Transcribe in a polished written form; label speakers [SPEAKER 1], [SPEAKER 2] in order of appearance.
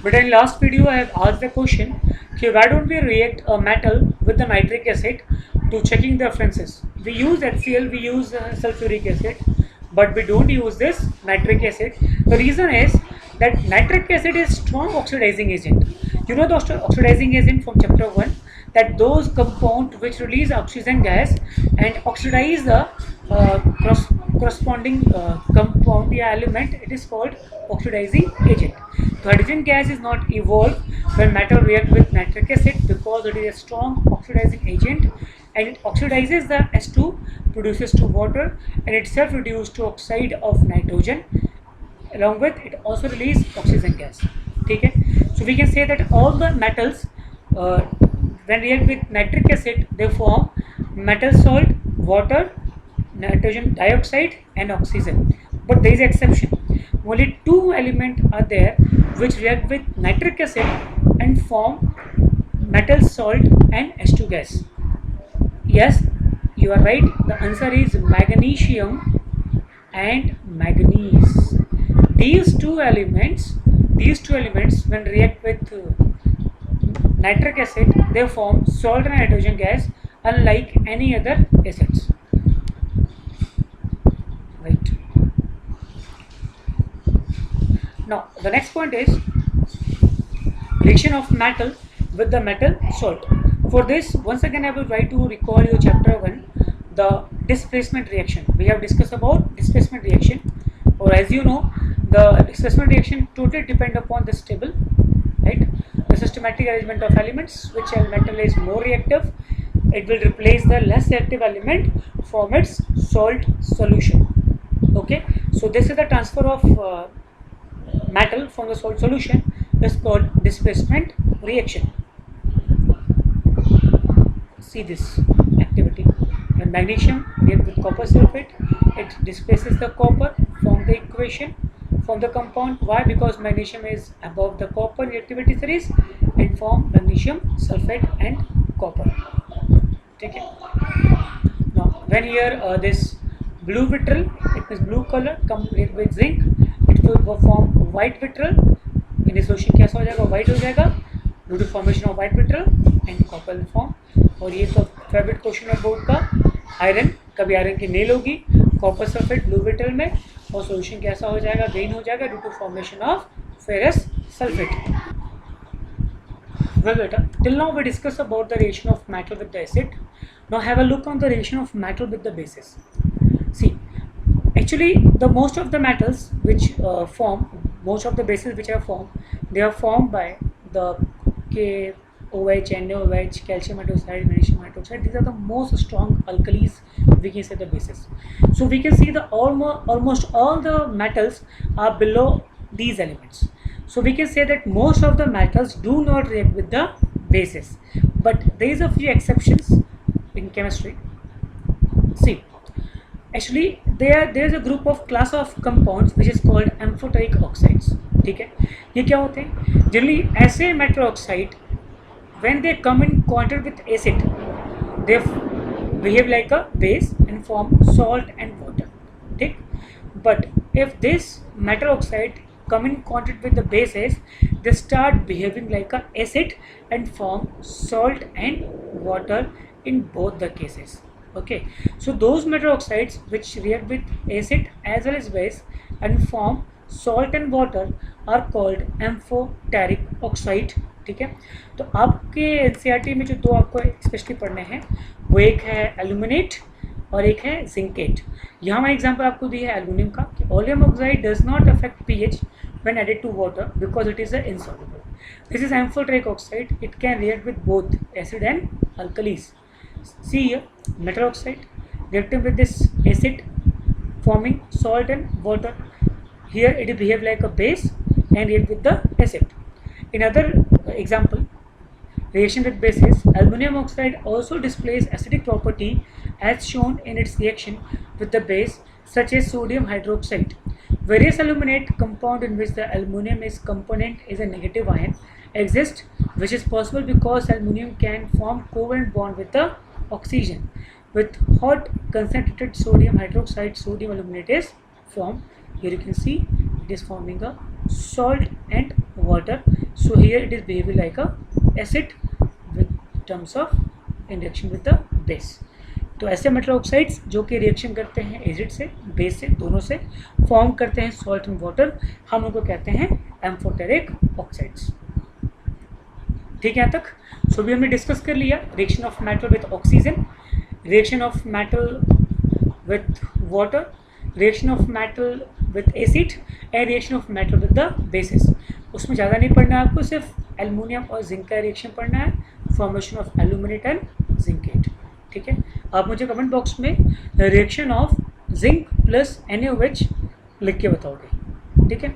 [SPEAKER 1] But in last video, I have asked the question, okay, why don't we react a metal with the nitric acid to checking the references? We use HCl, we use sulfuric acid, but we don't use this nitric acid. The reason is that nitric acid is strong oxidizing agent. You know the oxidizing agent from chapter 1, that those compounds which release oxygen gas and oxidize the corresponding compound, the element, it is called oxidizing agent. The hydrogen gas is not evolved when metal react with nitric acid because it is a strong oxidizing agent and it oxidizes the S2, produces to water, and itself reduces to oxide of nitrogen. Along with it also release oxygen gas. Okay? So we can say that all the metals when react with nitric acid, they form metal salt, water, nitrogen dioxide and oxygen. But there is an exception. Only two elements are there which react with nitric acid and form metal salt and H2 gas. Yes, you are right. The answer is magnesium and manganese. These two elements when react with nitric acid, they form salt and hydrogen gas unlike any other acids. Right. Now the next point is reaction of metal with the metal salt. For this, once again I will try to recall your chapter 1, the displacement reaction. We have discussed about displacement reaction, or as you know, the displacement reaction totally depend upon this table, right? The systematic arrangement of elements, which metal is more reactive, it will replace the less reactive element from its salt solution. Okay, so this is the transfer of metal from the salt solution, is called displacement reaction. See this activity. When magnesium reacts with copper sulfate, it displaces the copper from the equation, from the compound. Why? Because magnesium is above the copper reactivity series and form magnesium sulfate and copper. Okay. Now when here this blue vitriol, it is blue color, come with zinc, it will form white vitriol. In this solution कैसा हो जाएगा? White हो जाएगा due to formation of white vitriol and copper will form. और ये तो favourite question है board का, आयरन, कभी आयरन की नेल होगी कॉपर सल्फेट ब्लू विट्रिल में, और सॉल्यूशन कैसा हो जाएगा? ग्रीन हो जाएगा due to formation of ferrous sulphate. Well beta, till now we discussed about the reaction of metal with the acid. Now have a look on the reaction of metal with the bases. See, actually the most of the metals which most of the bases which are formed, they are formed by the KOH, NaOH, calcium hydroxide, magnesium hydroxide. These are the most strong alkalis, we can say, the bases. So we can see the almost all the metals are below these elements. So we can say that most of the metals do not react with the bases, but there is a few exceptions in chemistry. See, actually there is a group of class of compounds which is called amphoteric oxides. ठीक है, ये क्या होते हैं? Generally ऐसे metal oxide, when they come in contact with acid, they behave like a base and form salt and water. ठीक? But if this metal oxide come in contact with the bases, they start behaving like a acid and form salt and water in both the cases. Okay, so those metal oxides which react with acid as well as base and form salt and water are called amphoteric oxide. ठीक है, तो आपके NCERT में जो दो आपको specially पढ़ने हैं वो एक है एल्यूमिनेट और एक है जिंकेट. यहाँ मैं एग्जांपल आपको दी है एल्यूमिनियम का कि oleum oxide does not affect pH when added to water because it is insoluble. This is amphoteric oxide. It can react with both acid and alkalis. See here, metal oxide reacting with this acid, forming salt and water. Here it behave like a base and react with the acid. In other example, reaction with bases, aluminum oxide also displays acidic property as shown in its reaction with the base such as sodium hydroxide. Various aluminate compound in which the aluminum is component is a negative ion exist, which is possible because aluminum can form covalent bond with the oxygen. With hot concentrated sodium hydroxide, sodium aluminate is formed. Here you can see it is forming a salt and water. So here it is behaving like a acid with terms of in reaction with the base. तो ऐसे metal oxides जो कि reaction करते हैं acid से, base से, दोनों से फॉर्म करते हैं सॉल्ट एंड वाटर, हम उनको कहते हैं एम्फोटेरिक ऑक्साइड्स। ठीक है यहाँ तक? सो भी हमने डिस्कस कर लिया reaction of metal with oxygen, reaction of metal with water, reaction of metal with acid and reaction of metal with the basis. उसमें ज़्यादा नहीं पढ़ना है आपको, सिर्फ एल्युमिनियम और जिंक का रिएक्शन पढ़ना है, formation of aluminate and zincate. ठीक है, आप मुझे कमेंट बॉक्स में reaction of zinc plus NaOH लिख के बताओगे। ठीक है।